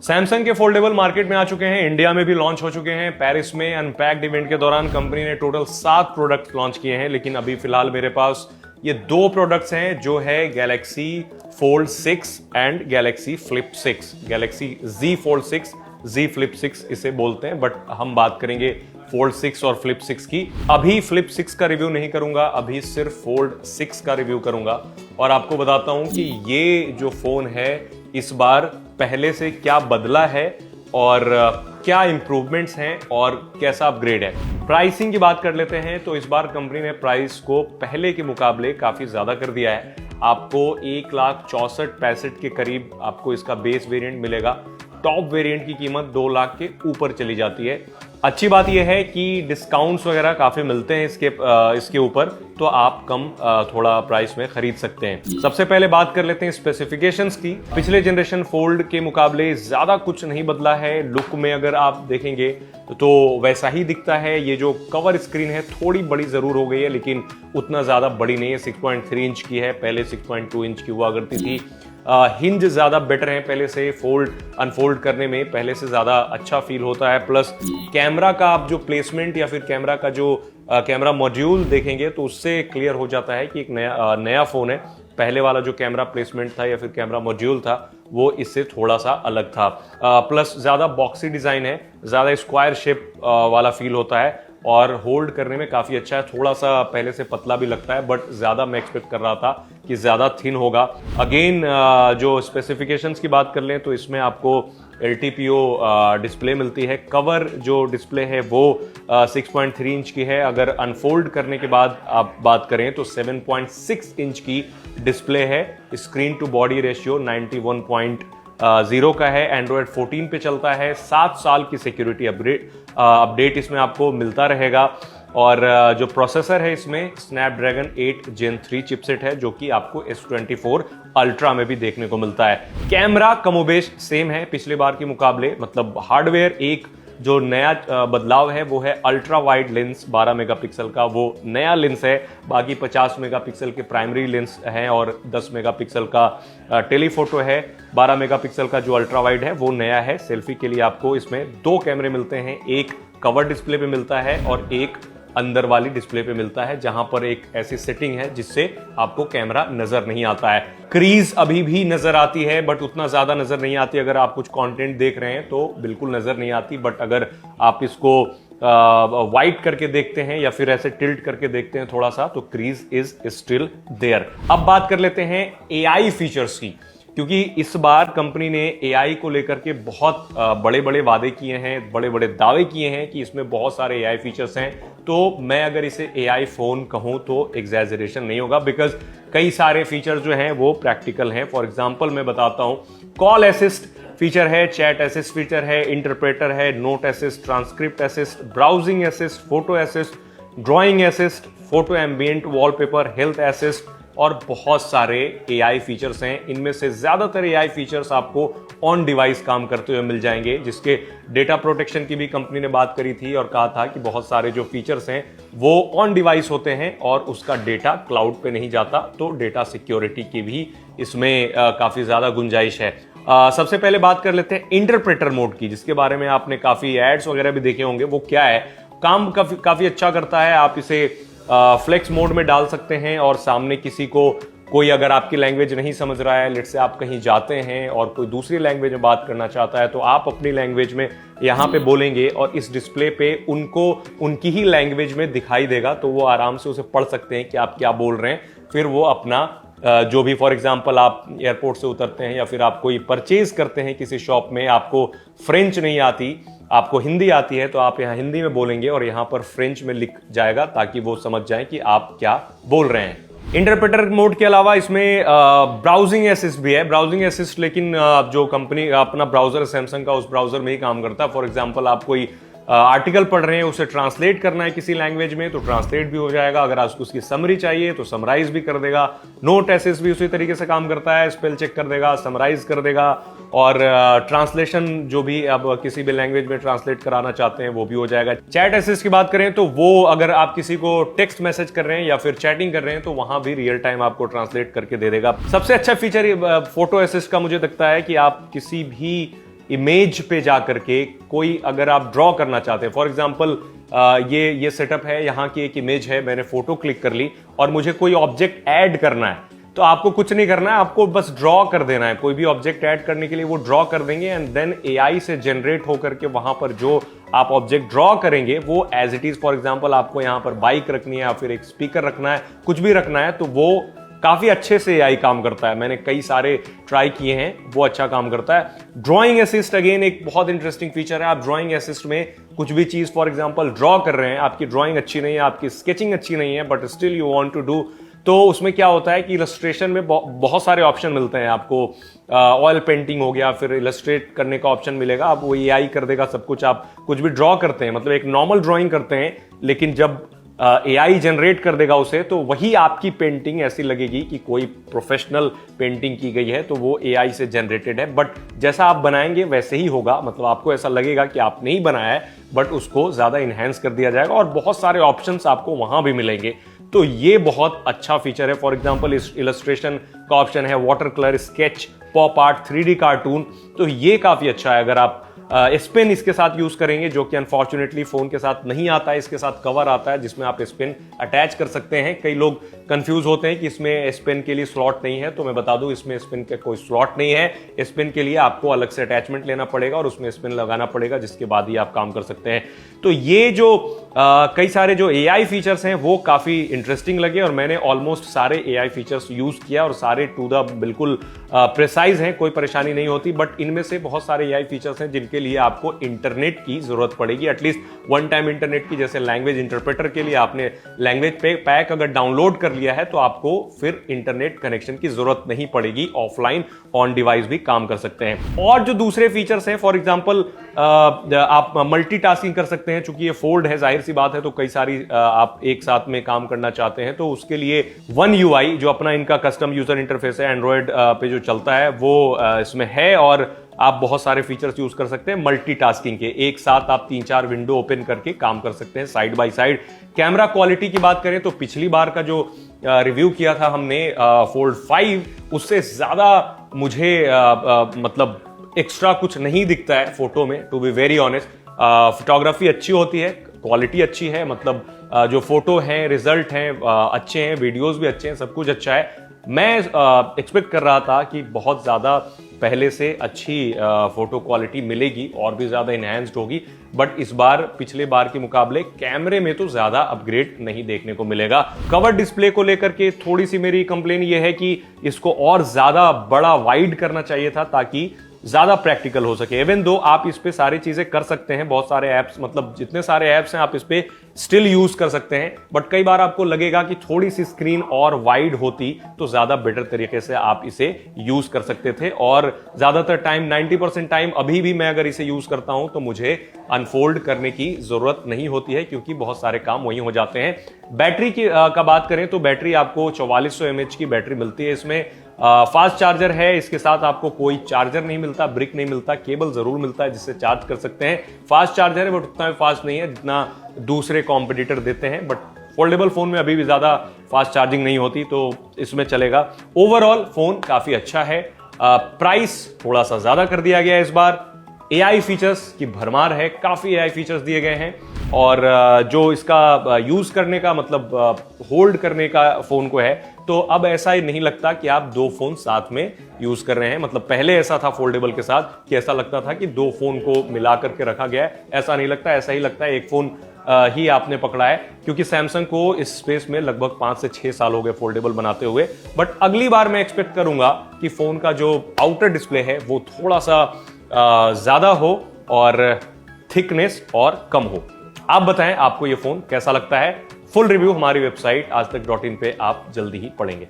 Samsung के foldable market में आ चुके हैं, इंडिया में भी लॉन्च हो चुके हैं। पेरिस में अनपैक्ड इवेंट के दौरान कंपनी ने टोटल 7 प्रोडक्ट लॉन्च किए हैं, लेकिन अभी फिलहाल मेरे पास ये 2 प्रोडक्ट्स हैं जो है Galaxy fold 6 and Galaxy flip 6। Galaxy Z fold 6, Z flip 6 इसे बोलते हैं, बट हम बात करेंगे फोल्ड 6 और फ्लिप 6 की। अभी फ्लिप 6 का रिव्यू नहीं करूंगा, अभी सिर्फ फोल्ड 6 का रिव्यू करूंगा और आपको बताता हूं कि ये जो फोन है इस बार पहले से क्या बदला है और क्या इंप्रूवमेंट्स हैं और कैसा अपग्रेड है। प्राइसिंग की बात कर लेते हैं तो इस बार कंपनी ने प्राइस को पहले के मुकाबले काफी ज्यादा कर दिया है। आपको 1,64,65 के करीब आपको इसका बेस वेरिएंट मिलेगा। टॉप वेरिएंट की कीमत 2 लाख के ऊपर चली जाती है। अच्छी बात यह है कि डिस्काउंट्स वगैरह काफी मिलते हैं इसके ऊपर, तो आप कम थोड़ा प्राइस में खरीद सकते हैं। सबसे पहले बात कर लेते हैं स्पेसिफिकेशंस की। पिछले जनरेशन फोल्ड के मुकाबले ज्यादा कुछ नहीं बदला है। लुक में अगर आप देखेंगे तो वैसा ही दिखता है। ये जो कवर स्क्रीन है थोड़ी बड़ी जरूर हो गई है, लेकिन उतना ज्यादा बड़ी नहीं है। 6.3 इंच की है, पहले 6.2 इंच की हुआ करती थी। हिंज ज्यादा बेटर है पहले से, फोल्ड अनफोल्ड करने में पहले से ज्यादा अच्छा फील होता है। प्लस कैमरा का आप जो प्लेसमेंट या फिर कैमरा का जो कैमरा मॉड्यूल देखेंगे तो उससे क्लियर हो जाता है कि एक नया फोन है। पहले वाला जो कैमरा प्लेसमेंट था या फिर कैमरा मॉड्यूल था वो इससे थोड़ा सा अलग था। प्लस ज्यादा बॉक्सी डिजाइन है, ज्यादा स्क्वायर शेप वाला फील होता है और होल्ड करने में काफी अच्छा है। थोड़ा सा पहले से पतला भी लगता है, बट ज्यादा मैं एक्सपेक्ट कर रहा था कि ज्यादा थिन होगा। अगेन जो स्पेसिफिकेशंस की बात कर लें तो इसमें आपको LTPO डिस्प्ले मिलती है। कवर जो डिस्प्ले है वो 6.3 इंच की है। अगर अनफोल्ड करने के बाद आप बात करें तो 7.6 इंच की डिस्प्ले है। स्क्रीन टू बॉडी रेशियो 91.0 का है। एंड्रॉयड 14 पे चलता है। 7 साल की सिक्योरिटी अपडेट इसमें आपको मिलता रहेगा। और जो प्रोसेसर है इसमें स्नैपड्रैगन 8 Gen 3 चिपसेट है, जो कि आपको S24 अल्ट्रा में भी देखने को मिलता है। कैमरा कमोबेश सेम है पिछले बार के मुकाबले, मतलब हार्डवेयर एक जो नया बदलाव है वो है अल्ट्रा वाइड लेंस 12 मेगापिक्सल का, वो नया लेंस है। बाकी 50 मेगापिक्सल के प्राइमरी लेंस हैं और 10 मेगापिक्सल का टेलीफोटो है। 12 मेगापिक्सल का जो अल्ट्रा वाइड है वो नया है। सेल्फी के लिए आपको इसमें 2 कैमरे मिलते हैं, एक कवर डिस्प्ले पे मिलता है और एक अंदर वाली डिस्प्ले पे मिलता है, जहां पर एक ऐसी सेटिंग है जिससे आपको कैमरा नजर नहीं आता है। क्रीज अभी भी नजर आती है, बट उतना ज्यादा नजर नहीं आती। अगर आप कुछ कंटेंट देख रहे हैं तो बिल्कुल नजर नहीं आती, बट अगर आप इसको वाइट करके देखते हैं या फिर ऐसे टिल्ट करके देखते हैं थोड़ा सा, तो क्रीज इज स्टिल देयर। अब बात कर लेते हैं AI फीचर्स की, क्योंकि इस बार कंपनी ने AI को लेकर के बहुत बड़े बड़े वादे किए हैं, बड़े बड़े दावे किए हैं कि इसमें बहुत सारे AI फीचर्स हैं। तो मैं अगर इसे AI फोन कहूं तो एग्जैजरेशन नहीं होगा, बिकॉज कई सारे फीचर जो हैं वो प्रैक्टिकल हैं। फॉर एग्जांपल मैं बताता हूं, कॉल असिस्ट फीचर है, चैट असिस्ट फीचर है, इंटरप्रेटर है, note assist, transcript assist, browsing assist, photo assist, drawing assist, photo ambient wallpaper, health assist और बहुत सारे AI फीचर्स हैं। इनमें से ज्यादातर AI फीचर्स आपको ऑन डिवाइस काम करते हुए मिल जाएंगे, जिसके डेटा प्रोटेक्शन की भी कंपनी ने बात करी थी और कहा था कि बहुत सारे जो फीचर्स हैं वो ऑन डिवाइस होते हैं और उसका डेटा क्लाउड पे नहीं जाता, तो डेटा सिक्योरिटी की भी इसमें काफी ज्यादा गुंजाइश है। सबसे पहले बात कर लेते हैं इंटरप्रेटर मोड की, जिसके बारे में आपने काफी एड्स वगैरह भी देखे होंगे। वो क्या है, काम काफी अच्छा करता है। आप इसे फ्लेक्स मोड में डाल सकते हैं और सामने किसी को कोई अगर आपकी लैंग्वेज नहीं समझ रहा है, लेट से आप कहीं जाते हैं और कोई दूसरी लैंग्वेज में बात करना चाहता है, तो आप अपनी लैंग्वेज में यहाँ पे बोलेंगे और इस डिस्प्ले पे उनको उनकी ही लैंग्वेज में दिखाई देगा, तो वो आराम से उसे पढ़ सकते हैं कि आप क्या बोल रहे हैं। फिर वो अपना जो भी, फॉर एग्जांपल आप एयरपोर्ट से उतरते हैं या फिर आप कोई परचेज करते हैं किसी शॉप में, आपको फ्रेंच नहीं आती, आपको हिंदी आती है, तो आप यहाँ हिंदी में बोलेंगे और यहाँ पर फ्रेंच में लिख जाएगा ताकि वो समझ जाए कि आप क्या बोल रहे हैं। इंटरप्रेटर मोड के अलावा इसमें ब्राउजिंग असिस्ट भी है। ब्राउजिंग असिस्ट लेकिन जो कंपनी अपना ब्राउजर सैमसंग का, उस ब्राउजर में ही काम करता है। फॉर एग्जांपल आप कोई आर्टिकल पढ़ रहे हैं, उसे ट्रांसलेट करना है किसी लैंग्वेज में तो ट्रांसलेट भी हो जाएगा। अगर आपको उसकी समरी चाहिए तो समराइज भी कर देगा। नोट एसिस्ट भी उसी तरीके से काम करता है, स्पेल चेक कर देगा, समराइज कर देगा, और ट्रांसलेशन जो भी आप किसी भी लैंग्वेज में ट्रांसलेट कराना चाहते हैं वो भी हो जाएगा। चैट असिस्ट की बात करें तो वो अगर आप किसी को टेक्स्ट मैसेज कर रहे हैं या फिर चैटिंग कर रहे हैं तो वहां भी रियल टाइम आपको ट्रांसलेट करके दे देगा। सबसे अच्छा फीचर फोटो असिस्ट का मुझे लगता है कि आप किसी भी इमेज पे जाकर के कोई अगर आप ड्रॉ करना चाहते हैं, फॉर एग्जांपल ये सेटअप है, यहाँ की एक इमेज है, मैंने फोटो क्लिक कर ली और मुझे कोई ऑब्जेक्ट ऐड करना है तो आपको कुछ नहीं करना है, आपको बस ड्रॉ कर देना है। कोई भी ऑब्जेक्ट ऐड करने के लिए वो ड्रॉ कर देंगे एंड देन एआई से जनरेट होकर के वहां पर जो आप ऑब्जेक्ट ड्रॉ करेंगे वो as it is, for example आपको यहां पर बाइक रखनी है या फिर एक स्पीकर रखना है, कुछ भी रखना है, तो वो काफी अच्छे से एआई काम करता है। मैंने कई सारे ट्राई किए हैं, वो अच्छा काम करता है। ड्राइंग असिस्ट अगेन एक बहुत इंटरेस्टिंग फीचर है। आप ड्राइंग असिस्ट में कुछ भी चीज फॉर एग्जांपल ड्रॉ कर रहे हैं, आपकी ड्राइंग अच्छी नहीं है, आपकी स्केचिंग अच्छी नहीं है, but still you want to do, तो उसमें क्या होता है कि इलस्ट्रेशन में बहुत सारे ऑप्शन मिलते हैं आपको। ऑयल पेंटिंग हो गया, फिर इलस्ट्रेट करने का ऑप्शन मिलेगा, अब वो एआई कर देगा सब कुछ। आप कुछ भी ड्रॉ करते हैं, मतलब एक नॉर्मल ड्राइंग करते हैं, लेकिन जब एआई जनरेट कर देगा उसे तो वही आपकी पेंटिंग ऐसी लगेगी कि कोई प्रोफेशनल पेंटिंग की गई है, तो वो एआई से जनरेटेड है। बट जैसा आप बनाएंगे वैसे ही होगा, मतलब आपको ऐसा लगेगा कि आपने ही बनाया है, बट उसको ज्यादा इनहेंस कर दिया जाएगा और बहुत सारे ऑप्शंस आपको वहां भी मिलेंगे। तो ये बहुत अच्छा फीचर है। फॉर एग्जांपल इलस्ट्रेशन का ऑप्शन है, water colour, sketch, pop art, 3D cartoon, तो ये काफी अच्छा है। अगर आप एस पेन इसके साथ यूज करेंगे, जो कि अनफॉर्चुनेटली फोन के साथ नहीं आता है, इसके साथ कवर आता है जिसमें आप एस पेन अटैच कर सकते हैं। कई लोग कंफ्यूज होते हैं कि इसमें एस पेन के लिए स्लॉट नहीं है, तो मैं बता दूं इसमें एस पेन का कोई स्लॉट नहीं है। एस पेन के लिए आपको अलग से अटैचमेंट लेना पड़ेगा और उसमें एस पेन लगाना पड़ेगा, जिसके बाद ही आप काम कर सकते हैं। तो ये जो कई सारे जो एआई फीचर्स हैं वो काफी इंटरेस्टिंग लगे और मैंने ऑलमोस्ट सारे एआई फीचर्स यूज किया और सारे टू द बिल्कुल प्रिसाइज हैं, कोई परेशानी नहीं होती। बट इनमें से बहुत सारे एआई फीचर्स हैं जिनके लिए आपको इंटरनेट की जरूरत पड़ेगी, एटलीस्ट वन टाइम इंटरनेट की। जैसे लैंग्वेज इंटरप्रेटर के लिए आपने लैंग्वेज पैक अगर डाउनलोड कर लिया है तो आपको फिर इंटरनेट कनेक्शन की जरूरत नहीं पड़ेगी, ऑफलाइन ऑन डिवाइस भी काम कर सकते हैं। और जो दूसरे फीचर्स हैं, फॉर एग्जांपल आप मल्टीटास्किंग कर सकते हैं, चूंकि ये फोल्ड है, जाहिर सी बात है, तो कई सारी आप एक साथ में काम करना चाहते हैं तो उसके लिए वन यूआई जो अपना इनका कस्टम यूजर इंटरफेस है एंड्रॉयड पे जो चलता है वो इसमें है और आप बहुत सारे फीचर्स यूज कर सकते हैं मल्टीटास्किंग के। एक साथ आप 3-4 विंडो ओपन करके काम कर सकते हैं side by side. Camera quality की बात करें तो पिछली बार का जो रिव्यू किया था हमने फोल्ड 5, उससे ज्यादा मुझे मतलब एक्स्ट्रा कुछ नहीं दिखता है फोटो में, to be very honest. Photography अच्छी होती है, क्वालिटी अच्छी है, मतलब जो फोटो हैं, रिजल्ट हैं अच्छे हैं, वीडियोस भी अच्छे हैं, सब कुछ अच्छा है। मैं एक्सपेक्ट कर रहा था कि बहुत ज्यादा पहले से अच्छी फोटो क्वालिटी मिलेगी और भी ज्यादा इनहैंस्ड होगी, बट इस बार पिछले बार के मुकाबले कैमरे में तो ज्यादा अपग्रेड नहीं देखने को मिलेगा। कवर डिस्प्ले को लेकर के थोड़ी सी मेरी कंप्लेन ये है कि इसको और ज्यादा बड़ा वाइड करना चाहिए था ताकि ज्यादा प्रैक्टिकल हो सके। इवन दो आप इस पे सारी चीजें कर सकते हैं, बहुत सारे ऐप्स, मतलब जितने सारे ऐप्स हैं आप इस पे स्टिल यूज कर सकते हैं, बट कई बार आपको लगेगा कि थोड़ी सी स्क्रीन और वाइड होती तो ज्यादा बेटर तरीके से आप इसे यूज कर सकते थे। और ज्यादातर टाइम 90% टाइम अभी भी मैं अगर इसे यूज करता हूं तो मुझे अनफोल्ड करने की जरूरत नहीं होती है क्योंकि बहुत सारे काम वहीं हो जाते हैं। बैटरी की का बात करें तो बैटरी आपको 4400 mAh की बैटरी मिलती है इसमें। फास्ट चार्जर है, इसके साथ आपको कोई चार्जर नहीं मिलता, ब्रिक नहीं मिलता, केबल जरूर मिलता है जिससे चार्ज कर सकते हैं। फास्ट चार्जर है बट उतना भी फास्ट नहीं है जितना दूसरे कॉम्पिटिटर देते हैं, बट फोल्डेबल फोन में अभी भी ज्यादा फास्ट चार्जिंग नहीं होती तो इसमें चलेगा। ओवरऑल फोन काफी अच्छा है। प्राइस थोड़ा सा ज्यादा कर दिया गया है इस बार। एआई फीचर्स की भरमार है, काफी एआई फीचर्स दिए गए हैं और जो इसका यूज करने का मतलब होल्ड करने का फोन को है, तो अब ऐसा ही नहीं लगता कि आप दो फोन साथ में यूज कर रहे हैं। मतलब पहले ऐसा था फोल्डेबल के साथ कि ऐसा लगता था कि दो फोन को मिला करके रखा गया है, ऐसा नहीं लगता, ऐसा ही लगता है एक फोन ही आपने पकड़ा है, क्योंकि सैमसंग को इस स्पेस में लगभग 5 से 6 साल हो गए फोल्डेबल बनाते हुए। बट अगली बार मैं एक्सपेक्ट करूंगा कि फोन का जो आउटर डिस्प्ले है वो थोड़ा सा ज्यादा हो और थिकनेस और कम हो। आप बताएं आपको ये फोन कैसा लगता है। फुल रिव्यू हमारी वेबसाइट aajtak.in पे आप जल्दी ही पढ़ेंगे।